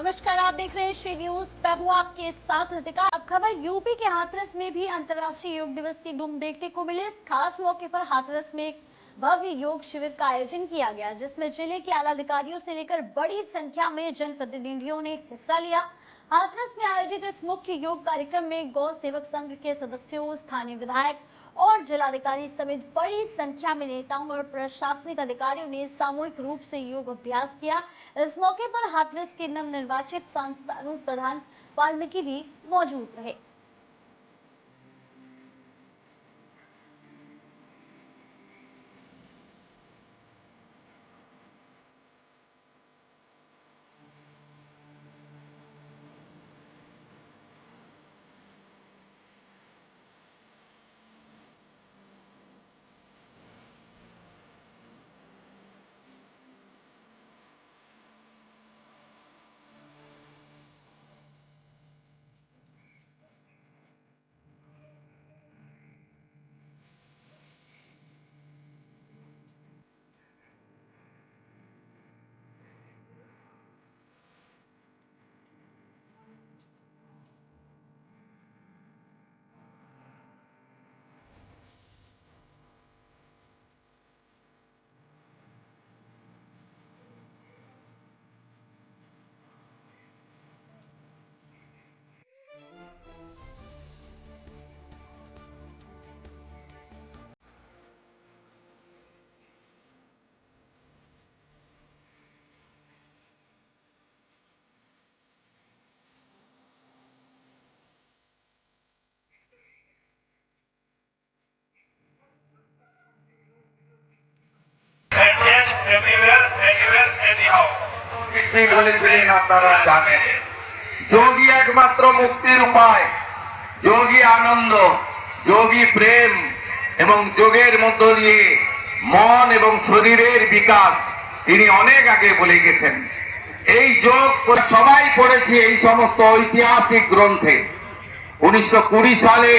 नमस्कार, आप देख रहे हैं श्री न्यूज। मैं हूं आपके साथ रितिका। अब खबर यूपी के हाथरस में भी अंतर्राष्ट्रीय योग दिवस की धूम देखने को मिली। इस खास मौके पर हाथरस में एक भव्य योग शिविर का आयोजन किया गया, जिसमें जिले के आला अधिकारियों से लेकर बड़ी संख्या में जनप्रतिनिधियों ने हिस्सा लिया। हाथरस में आयोजित इस मुख्य योग कार्यक्रम में गौ सेवक संघ के सदस्यों, स्थानीय विधायक और जिलाधिकारी समेत बड़ी संख्या में नेताओं और प्रशासनिक अधिकारियों ने सामूहिक रूप से योग अभ्यास किया। इस मौके पर हाथरस के नवनिर्वाचित सांसद अनूप प्रधान वाल्मीकि भी मौजूद रहे। আপনারা জানেন যোগী একমাত্র মুক্তির উপায়, যোগী আনন্দ, যোগী প্রেম এবং যোগের মধ্য দিয়ে মন এবং শরীরের বিকাশ তিনি অনেক আগে বলে গেছেন। এই যোগ সবাই পড়েছি এই সমস্ত ঐতিহাসিক গ্রন্থে। 1920 সালে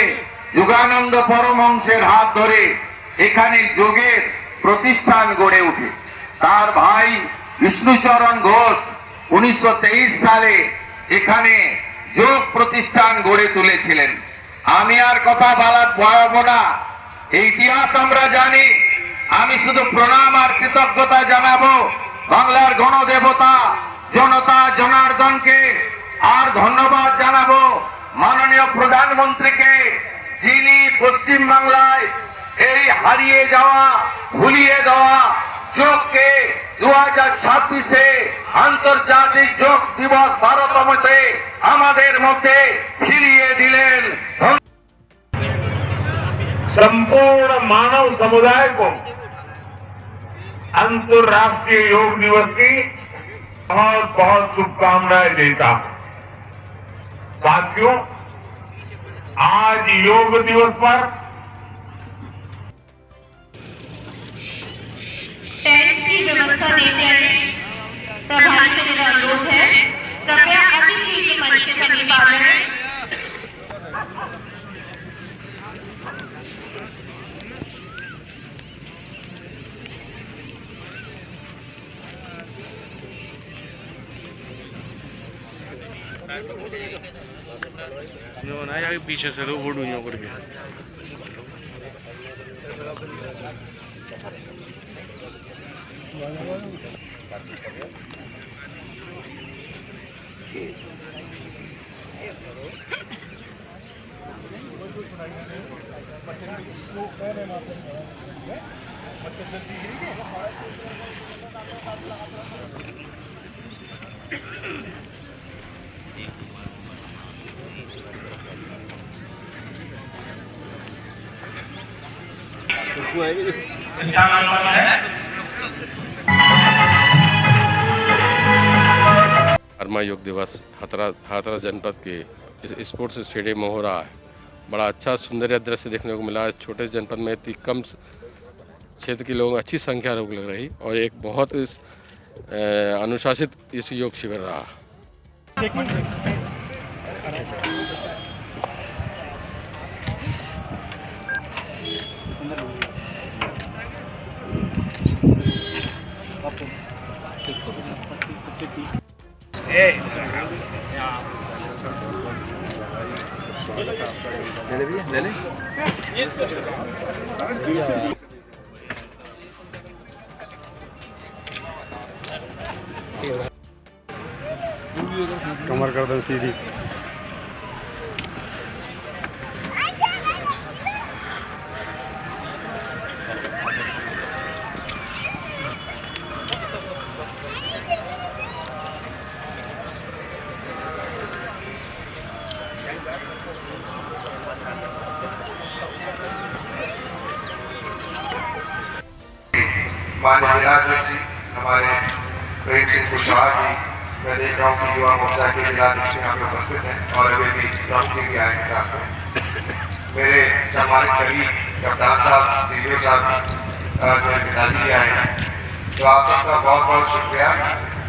যোগানন্দ পরমহংসের হাত ধরে এখানে যোগের প্রতিষ্ঠান গড়ে ওঠে। তার ভাই বিষ্ণুচরণ ঘোষ 1923 সালে এখানে যোগ প্রতিষ্ঠান গড়ে তুলেছিলেন। আমি আর কথা বলবো না, এই ইতিহাস আমরা জানি। আমি শুধু প্রণাম আর কৃতজ্ঞতা জানাবো বাংলার গণদেবতা জনতা জনার্দনকে, আর ধন্যবাদ জানাবো মাননীয় প্রধানমন্ত্রীকে, যিনি পশ্চিম বাংলায় এই হারিয়ে যাওয়া ভুলিয়ে দেওয়া যোগকে 2026-এ আন্তর্জাতিক যোগ দিবস ভারতমতে আমাদের মধ্যে ফিরিয়ে দিলেন। संपूर्ण मानव समुदाय को अंतर्राष्ट्रीय योग दिवस की बहुत बहुत शुभकामनाएं देता हूं। साथियों, आज योग दिवस पर टेंट की व्यवस्था देते हैं। प्रभारी से मेरा अनुरोध है, कृपया अति शीघ्र मंच के समीप आ जाएं। आगे पीछे से लोग उड़ूंगा कर भी कर्मा योग दिवस हाथरस जनपद के इस स्पोर्ट्स स्टेडियम में हो रहा है। बड़ा अच्छा सुंदर दृश्य देखने को मिला है। छोटे जनपद में इतनी कम क्षेत्र के लोगों अच्छी संख्या लोग लग रही और एक बहुत अनुशासित इस योग शिविर रहा। कमर गर्दन सीधी। माननीय जिलाध्यक्ष जी हमारे प्रेम सिंह कुशवाहा जी, मैं देख रहा हूँ कि युवा मोर्चा के जिलाध्यक्ष यहाँ पे उपस्थित हैं और वे भी प्रमुख भी आए हैं साथ में। मेरे सम्मानित करीब कप्तान साहब, सीडीओ साहब, मेरे पिताजी भी आए हैं। तो आप सबका बहुत बहुत शुक्रिया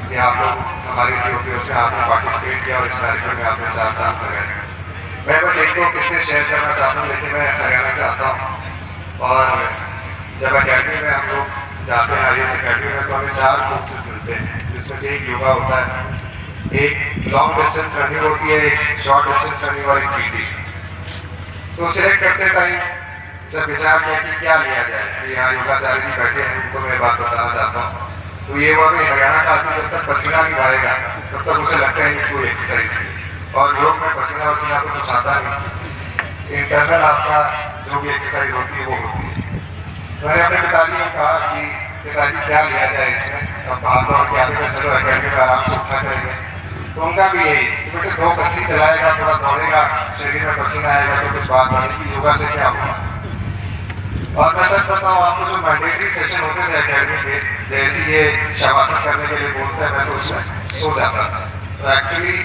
कि आप लोग हमारी इस योग दिवस में आपने पार्टिसिपेट किया और इस कार्यक्रम में आपने चार चांद लगाए। मैं बस एक दो किस्से शेयर करना चाहता हूँ, लेकिन मैं हरियाणा से आता हूँ और जब अकेडमी में हम लोग जाते हैं IAS अकेडमी में, तो हमें 4 कोर्सेज मिलते हैं, जिसमें से एक योगा होता है, एक लॉन्ग डिस्टेंस रनिंग होती है, एक शॉर्ट डिस्टेंस रनिंग और एक PT। तो सिलेक्ट करते टाइम जब विचार किया कि क्या लिया जाए, कि यहाँ योगाचार्य जी बैठे हैं, उनको मैं बात बताना चाहता हूँ। तो ये हुआ कि हरियाणा का आदमी जब तक पसीना नहीं बहाएगा तब तक उसे लगता है कि कोई एक्सरसाइज की, और योग में पसीना वसीना तो कुछ आता नहीं, इंटरनल आपका जो भी एक्सरसाइज होती है वो होती है। मैंने अपने पिताजी को कहा कि पिताजी क्या लिया जाए इसमें, अब भाग दौड़ के आते चलो अकेडमी में आराम से उठा करेंगे। तो उनका भी यही कि बेटे 2 कस्सी चलाएगा, थोड़ा दौड़ेगा, शरीर में पसीना आएगा तो कुछ बात नहीं कि योगा से क्या होगा। और मैं सच बताऊँ आपको, जो मैंडेटरी सेशन होते थे अकेडमी के, जैसे ये शवासन करने के लिए बोलते हैं, मैं तो उसमें सो जाता था। तो एक्चुअली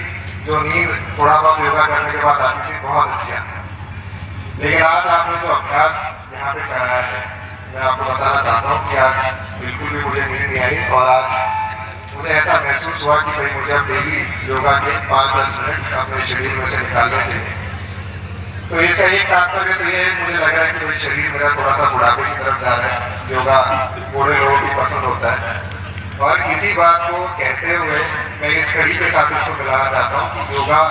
जो नींद थोड़ा बहुत योगा करने के बाद आती थी बहुत अच्छी आती। लेकिन आज आपने जो अभ्यास यहाँ पे कराया है, मैं आपको बताना चाहता हूँ कि आज बिल्कुल भी मुझे नींद नहीं आई और आज मुझे ऐसा महसूस हुआ कि भाई मुझे अब डेली योगा के 5-10 मिनट अपने शरीर में से निकालने चाहिए। तो इसका एक तात्पर्य तो ये मुझे लग रहा है कि भाई शरीर मेरा थोड़ा सा बुढ़ापे की तरफ जा रहा है। योगा बूढ़े लोगों की पसंद होता है और इसी बात को कहते हुए मैं इस कड़ी के साथ इसको मिलाना चाहता हूँ कि योगा,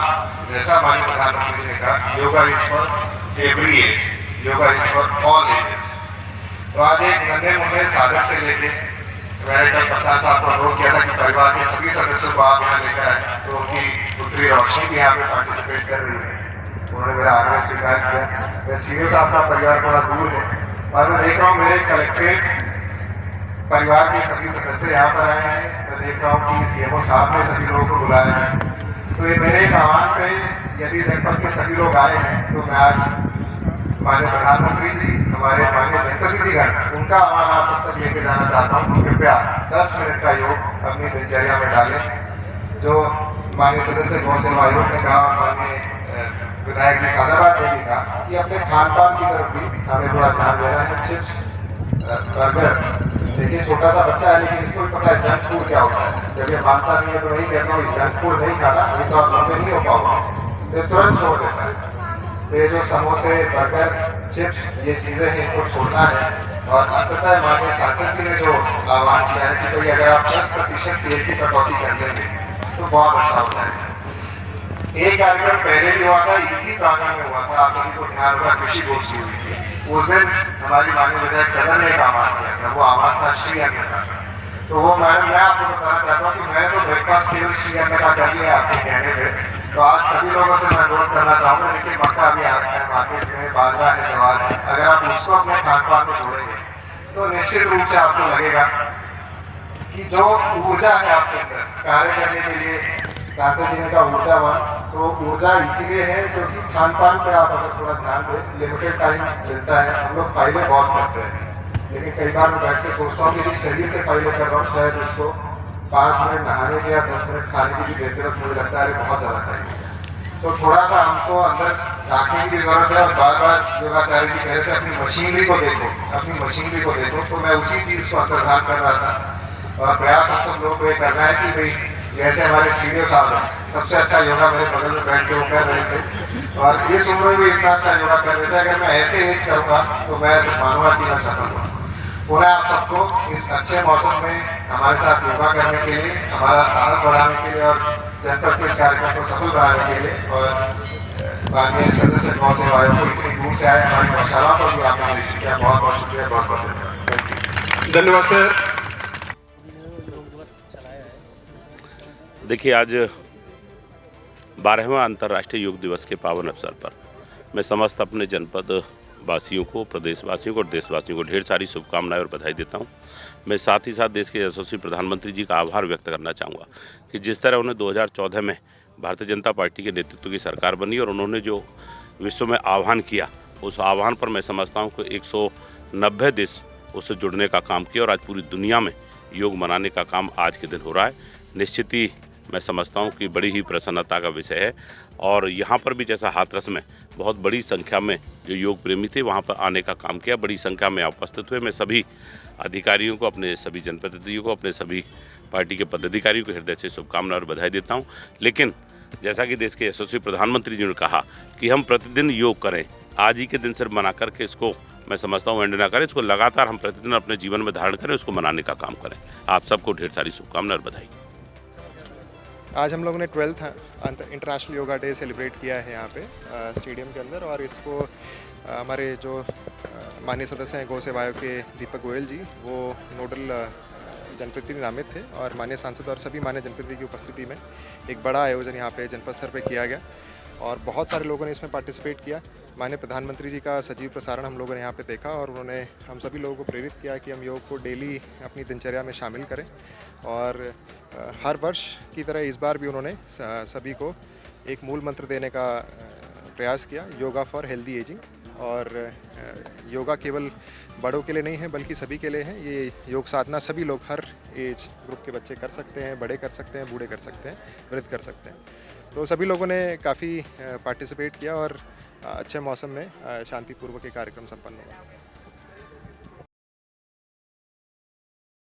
जैसा माननीय प्रधानमंत्री जी ने कहा, yoga is for every age, yoga is for all ages. तो आज एक नन्हे मुन्ने साधक से लेके, मैंने कल कप्तान साहब को अनुरोध किया था कि परिवार के सभी सदस्यों को आप यहाँ लेकर आए, तो उनकी पुत्री रोशनी भी यहाँ पे पार्टिसिपेट कर रही है। उन्होंने मेरा आग्रह स्वीकार किया। मैं सीडीओ साहब का परिवार थोड़ा दूर है और मैं देख रहा हूँ मेरे कलेक्ट्रेट परिवार के सभी सदस्य यहाँ पर आए हैं। मैं देख रहा हूँ कि CMO साहब ने सभी लोगों को बुलाया है। तो ये मेरे एक आह्वान पे यदि जनपद के सभी लोग आए हैं, तो मैं आज माननीय प्रधानमंत्री जी, हमारे माननीय जनप्रतिनिधिगण, उनका आह्वान आप सब तक लेके जाना चाहता हूँ कि कृपया 10 मिनट का योग अपनी दिनचर्या में डालें। जो माननीय सदस्य गौ सेवा आयोग ने कहा, माननीय विधायक जी सादाबाद ने भी कहा कि अपने खान पान की तरफ भी हमें थोड़ा ध्यान देना है। चिप्स, बर्गर, देखिए छोटा सा बच्चा है लेकिन इसको भी पता है जंक फूड क्या होता है। जब ये मानता नहीं है तो नहीं कहता हूँ जंक फूड नहीं खाना, नहीं तो आप लंबे नहीं हो पाओगे, ये तुरंत छोड़ देता है। तो ये जो समोसे, बर्गर, चिप्स, ये चीज़ें हैं, इनको छोड़ना है। और अंततः माननीय सांसद जी ने जो आह्वान किया है कि भाई अगर आप 10% तेल की कटौती कर लेंगे तो बहुत अच्छा होता है। एक कार्यक्रम पहले भी हुआ था, इसी प्रांगण में हुआ था, आप सभी को ध्यान होगा, कृषि गोष्ठी हुई थी। उस दिन हमारी माननीय विधायक सदन ने एक आह्वान किया था, वो आह्वान था श्री अन्न का। तो वो मैडम, मैं आपको बताना चाहता हूँ कि मैं तो ब्रेकफास्ट केवल श्री अन्न का कर लिया आपके कहने पे। तो आज सभी लोगों से मैं अनुरोध करना चाहूँगा, देखिए मक्का अभी आ रहा है मार्केट में, बाजरा है, ज्वार है, अगर आप उसको अपने खान पान में जोड़ेंगे तो निश्चित रूप से आपको लगेगा कि जो ऊर्जा है आपके अंदर कार्य करने के लिए, सांसद जी ने कहा ऊर्जावान, तो ऊर्जा इसीलिए है क्योंकि खान पान पे आप अगर थोड़ा ध्यान दें, लिमिटेड टाइम मिलता है। हम लोग फाइलें बहुत करते हैं, लेकिन कई बार मैं बैठ के सोचता हूँ कि जिस शरीर से फाइलें कर रहा हूँ, शायद उसको 5 मिनट नहाने के या 10 मिनट खाने की भी देते वक्त मुझे लगता है बहुत ज़्यादा टाइम। तो थोड़ा सा हमको अंदर झांकने की भी जरूरत है। और बार बार योगाचार्य जी कह रहे थे अपनी मशीनरी को देखो, अपनी मशीनरी को देखो। तो मैं उसी चीज़ को अंतर्धान कर रहा था और प्रयास हम सब लोगों को ये करना है कि भाई जैसे हमारे सीडीओ साहब हैं, सबसे अच्छा योगा मेरे बगल में बैठ के वो कर रहे थे और इस उम्र में भी इतना अच्छा योगा कर रहे थे। अगर मैं ऐसे एज करूँगा तो मैं ऐसे मानूंगा कि मैं सफल हुआ। पुनः आप सबको इस अच्छे मौसम में हमारे साथ योगा करने के लिए, हमारा साहस बढ़ाने के लिए और जनपद के इस कार्यक्रम को सफल बनाने के लिए और माननीय सदस्य गौ सेवा आयोग को इतनी दूर से आए हमारी गौशाला पर भी आपने निरीक्षण किया, बहुत बहुत शुक्रिया, बहुत बहुत धन्यवाद। धन्यवाद सर। देखिए, आज 12वां अंतर्राष्ट्रीय योग दिवस के पावन अवसर पर मैं समस्त अपने जनपद वासियों को, प्रदेशवासियों को और देशवासियों को ढेर सारी शुभकामनाएं और बधाई देता हूं। मैं साथ ही साथ देश के यशस्वी प्रधानमंत्री जी का आभार व्यक्त करना चाहूँगा कि जिस तरह उन्हें 2014 में भारतीय जनता पार्टी के नेतृत्व की सरकार बनी और उन्होंने जो विश्व में आह्वान किया, उस आह्वान पर मैं समझता हूँ कि 190 देश उससे जुड़ने का काम किया और आज पूरी दुनिया में योग मनाने का काम आज के दिन हो रहा है। निश्चित ही मैं समझता हूँ कि बड़ी ही प्रसन्नता का विषय है और यहाँ पर भी जैसा हाथरस में बहुत बड़ी संख्या में जो योग प्रेमी थे वहाँ पर आने का काम किया, बड़ी संख्या में उपस्थित हुए। मैं सभी अधिकारियों को, अपने सभी जनप्रतिनिधियों को, अपने सभी पार्टी के पदाधिकारियों को हृदय से शुभकामनाएं और बधाई देता हूँ। लेकिन जैसा कि देश के यशस्वी प्रधानमंत्री जी ने कहा कि हम प्रतिदिन योग करें, आज ही के दिन सिर्फ मना करके इसको मैं समझता हूँ एंड ना करें, इसको लगातार हम प्रतिदिन अपने जीवन में धारण करें, उसको मनाने का काम करें। आप सबको ढेर सारी शुभकामनाएं और बधाई। आज हम लोगों ने 12th international yoga day celebrate किया है यहाँ पे स्टेडियम के अंदर, और इसको हमारे जो माननीय सदस्य हैं गौ सेवा आयोग के दीपक गोयल जी, वो नोडल जनप्रतिनिधि नामित थे, और माननीय सांसद और सभी माननीय जनप्रतिनिधि की उपस्थिति में एक बड़ा आयोजन यहाँ पे जनपद स्तर पे किया गया और बहुत सारे लोगों ने इसमें पार्टिसिपेट किया। माननीय प्रधानमंत्री जी का सजीव प्रसारण हम लोगों ने यहाँ पे देखा और उन्होंने हम सभी लोगों को प्रेरित किया कि हम योग को डेली अपनी दिनचर्या में शामिल करें, और हर वर्ष की तरह इस बार भी उन्होंने सभी को एक मूल मंत्र देने का प्रयास किया, योगा फॉर हेल्दी एजिंग। और योगा केवल बड़ों के लिए नहीं है बल्कि सभी के लिए है। ये योग साधना सभी लोग, हर एज ग्रुप के बच्चे कर सकते हैं, बड़े कर सकते हैं, बूढ़े कर सकते हैं, वृद्ध कर सकते हैं। तो सभी लोगों ने काफ़ी पार्टिसिपेट किया और अच्छे मौसम में शांतिपूर्वक ये कार्यक्रम संपन्न हुआ।